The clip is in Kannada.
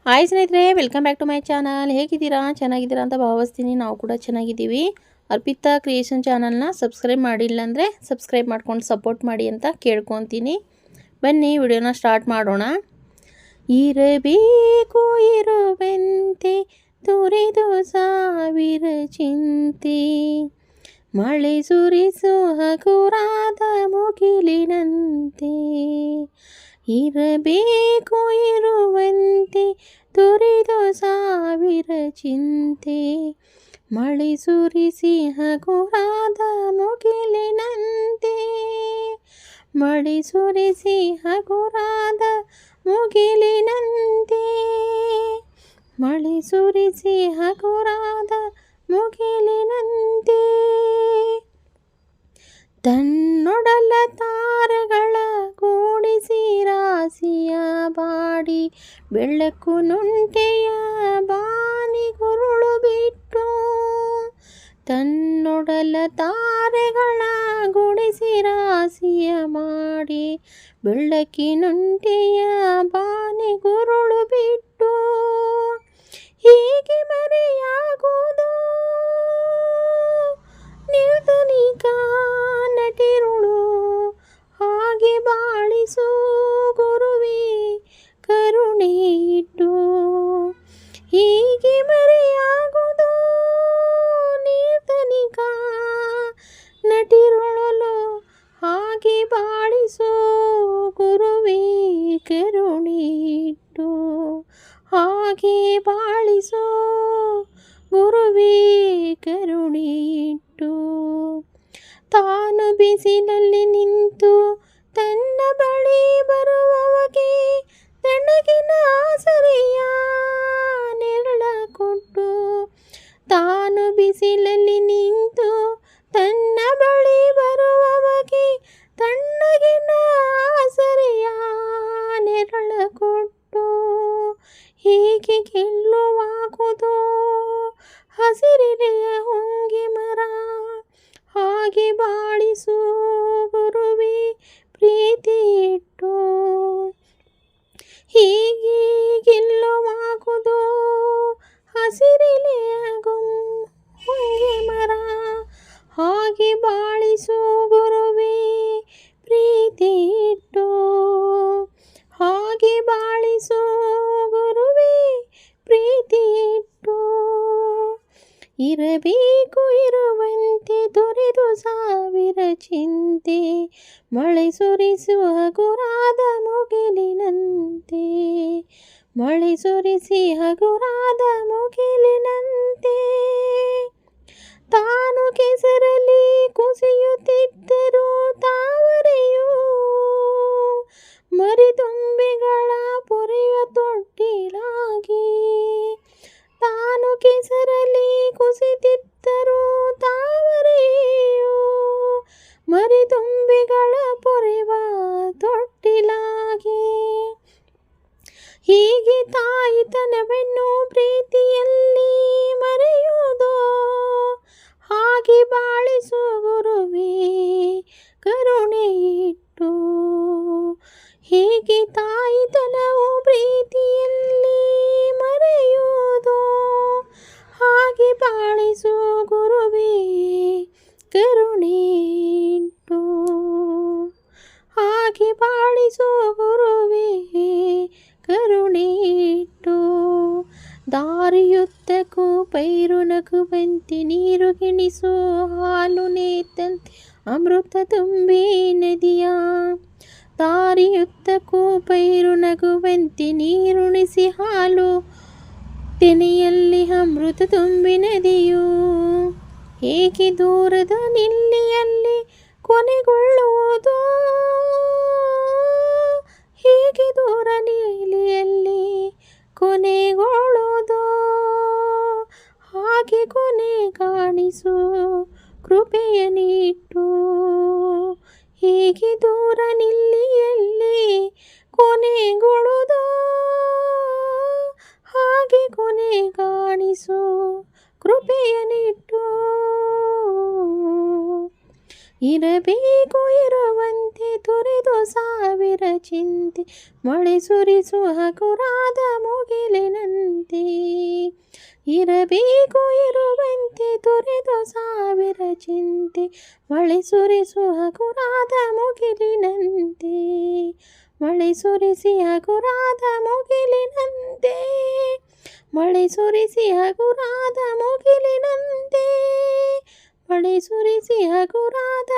ಹಾಯ್ ಸ್ನೇಹಿತರೆ, welcome back to my channel. ಹೇಗಿದ್ದೀರಾ? ಚೆನ್ನಾಗಿದ್ದೀರಾ ಅಂತ ಭಾವಿಸ್ತೀನಿ. ನಾವು ಕೂಡ ಚೆನ್ನಾಗಿದ್ದೀವಿ. ಅರ್ಪಿತಾ ಕ್ರಿಯೇಷನ್ ಚಾನಲ್ನ ಸಬ್ಸ್ಕ್ರೈಬ್ ಮಾಡಿಲ್ಲ ಅಂದರೆ ಸಬ್ಸ್ಕ್ರೈಬ್ ಮಾಡ್ಕೊಂಡು ಸಪೋರ್ಟ್ ಮಾಡಿ ಅಂತ ಕೇಳ್ಕೊತೀನಿ. ಬನ್ನಿ ವಿಡಿಯೋನ ಸ್ಟಾರ್ಟ್ ಮಾಡೋಣ. ಇರಬೇಕು ಇರುವಂತೆ ತುರಿದು ಸಾವಿರ ಚಿಂತೆ, ಮಳೆ ಸುರಿಸೋ ಹಗುರಾದ ಮುಗಿಲಿನಂತೆ. ಇರಬೇಕು ಇರುವಂತೆ ತುರಿದು ಸಾವಿರ ಚಿಂತೆ, ಮಳೆ ಸುರಿಸಿ ಹಗುರಾದ ಮುಗಿಲಿನಂತೆ. ಮಳೆ ಸುರಿಸಿ ಹಗುರಾದ ಮುಗಿಲಿನಂತೆ, ಮಳೆ ಸುರಿಸಿ ಹಗುರಾದ ಮುಗಿಲಿನಂತೆ. ತನ್ನೊಡಲ ತಾರಗಳ ಕೂಡಿಸಿ ರಾಸಿಯ ಬಾಡಿ, ಬೆಳಕು ನುಂಟೆಯ ಬಾನಿಗುರುಳು ಬಿಟ್ಟು. ತನ್ನೊಡಲ ತಾರೆಗಳ ಗುಡಿಸಿ ರಾಸಿಯ ಮಾಡಿ, ಬೆಳಕಿನುಂಟೆಯ ಬಾನಿಗುರುಳು ಬಿಟ್ಟು. ಹೀಗೆ ಮರೆಯಾಗುವುದು ನಿರ್ಧನಿಕ ನಟಿರುಳು, ಹಾಗೆ ಬಾಳಿಸು ಗುರುವೇ ಕರುಣೆ ಇಟ್ಟು. ಹೀಗೆ ಮರೆಯಾಗುವುದು ನಿರ್ಧನಿಕ ನಟಿರುಳು, ಹಾಗೆ ಬಾಳಿಸು ಗುರುವೇ ಕರುಣೆ ಇಟ್ಟು. ಹಾಗೆ ಬಾಳಿಸೋ ಗುರುವೇ ಕರುಣೆ ಇಟ್ಟು. ತಾನು ಬಿಸಿಲಲ್ಲಿ ನಿಂತು ತನ್ನ ಬಳಿ ಬರುವವಗೆ ತಣ್ಣಗಿನ ಆಸರೆಯ ನೆರಳ ಕೊಟ್ಟು. ತಾನು ಬಿಸಿಲಲ್ಲಿ ನಿಂತು ತನ್ನ ಬಳಿ ಬರುವವಗೆ ತಣ್ಣಗಿನ ಆಸರೆಯ ನೆರಳ ಕೊಟ್ಟು. ಹೀಗೆ ಗೆಲ್ಲುವಾಗುವುದು ಹಸಿರೆಲೆಯ ಹೊಂಗೆ ಮರ, ಹಾಗೆ ಬಾಳಿಸು ಗುರುವೇ ಪ್ರೀತಿ ಇಟ್ಟು. ಹೀಗೆ ಗೆಲ್ಲುವಾಗುವುದು ಹಸಿರೆಲೆಯ ಹೊಂಗೆ ಮರ, ಹಾಗೆ ಬಾಳಿಸು ಗುರುವೇ ಪ್ರೀತಿ ಇಟ್ಟು. ಹಾಗೆ ಬಾಳಿಸು ಗುರುವೇ ಪ್ರೀತಿ ಇಟ್ಟು. ಇರಬೇಕು ಇರುವಂತೆ ತೊರೆದು ಸಾವಿರ ಚಿಂತೆ, ಮಳೆ ಸುರಿಸುವ ಹಗುರಾದ ಮುಗಿಲಿನಂತೆ. ಮಳೆ ಸುರಿಸಿ ಹಗುರಾದ ಮುಗಿಲಿನಂತೆ. ತಾನು ಕೆಸರಲ್ಲಿ ಕುಸಿಯುತ್ತಿದ್ದರೂ ತಾವರೆಯು ಮರಿದುಂಬಿಗಳ ಪೊರೆಯ ತೊಟ್ಟಿಲಾಗಿ. ತಾನು ಕೆಸರಲ್ಲಿ ಕುಸಿತಿದ್ದರೂ ತಾವರೆಯು ಮರಿದುಂಬಿಗಳ ಪೊರೆವ ತೊಟ್ಟಿಲಾಗಿ. ಹೀಗೆ ತಾಯಿತನವನ್ನು ಪ್ರೀತಿಯಲ್ಲಿ ಮರೆಯುವುದೋ, ಹಾಗೆ ಬಾಳಿಸು ಗುರುವೇ ಕರುಣೆ ಇಟ್ಟು. ಹೀಗೆ ತಾಯಿತನವು ಪ್ರೀತಿಯಲ್ಲಿ ಮರೆಯುವುದೋ, ಹಾಗೆ ಬಾಳಿಸು ಗುರುವೇ ಕರುಣೆ ಇಟ್ಟು. ಹಾಗೆ ಬಾಳಿಸು ಗುರುವೇ ಕರುಣೆ ಇಟ್ಟು. ದಾರಿಯುದ್ದಕ್ಕೂ ಪೈರು ನಗುವಂತೆ ನೀರು ಗಿಣಿಸು ಹಾಲು ನೇತಂತೆ ಅಮೃತ ತುಂಬಿ ನದಿಯ. ದಾರಿಯುದ್ದಕ್ಕೂ ಪೈರು ನಗುವಂತೆ ನೀರುಣಿಸಿ ಹಾಲು ತೆನೆಯಲ್ಲಿ ಅಮೃತ ತುಂಬಿ ನದಿಯು. ಹೇಗೆ ದೂರದ ನಿಲ್ಲಿಯಲ್ಲಿ ಕೊನೆಗೊಳ್ಳುವುದೋ, ಹೇಗೆ ದೂರ ನೀಲಿಯಲ್ಲಿ ಕೊನೆಗೊಳ್ಳುವುದೋ, ಹಾಗೆ ಕೊನೆ ಕಾಣಿಸು ಕೃಪೆಯ ನೀಟ್ಟು. ಹೇಗೆ ದೂರ ನಿಲ್ಲಿಯಲ್ಲಿ ಕೊನೆಗೊಳ್ಳುವುದೋ, ಹಾಗೆ ಕೊನೆ ಕಾಣಿಸು ಕೃಪೆಯ ನೀಟ್ಟು. ಇರಬೇಕು ಇರುವಂತೆ ತೊರೆದು ಸಾವಿರ ಚಿಂತೆ, ಮಳೆ ಸುರಿಸುವ ಹಗುರಾದ ಮುಗಿಲಿನ ಇರಬೇಕು ಇರುವಂತೆ ತೊರೆದು ಸಾವಿರ ಚಿಂತೆ, ಮಳೆ ಸುರಿಸು ಹಗುರಾದ ಮುಗಿಲಿನಂತೆ, ಮಳೆ ಸುರಿಸಿ ಹಗುರಾದ ಮುಗಿಲಿನಂತೆ, ಮಳೆ ಸುರಿಸಿ ಹಗುರಾದ ಮುಗಿಲಿನಂತೆ, ಮಳೆ ಸುರಿಸಿ ಹಗುರಾದ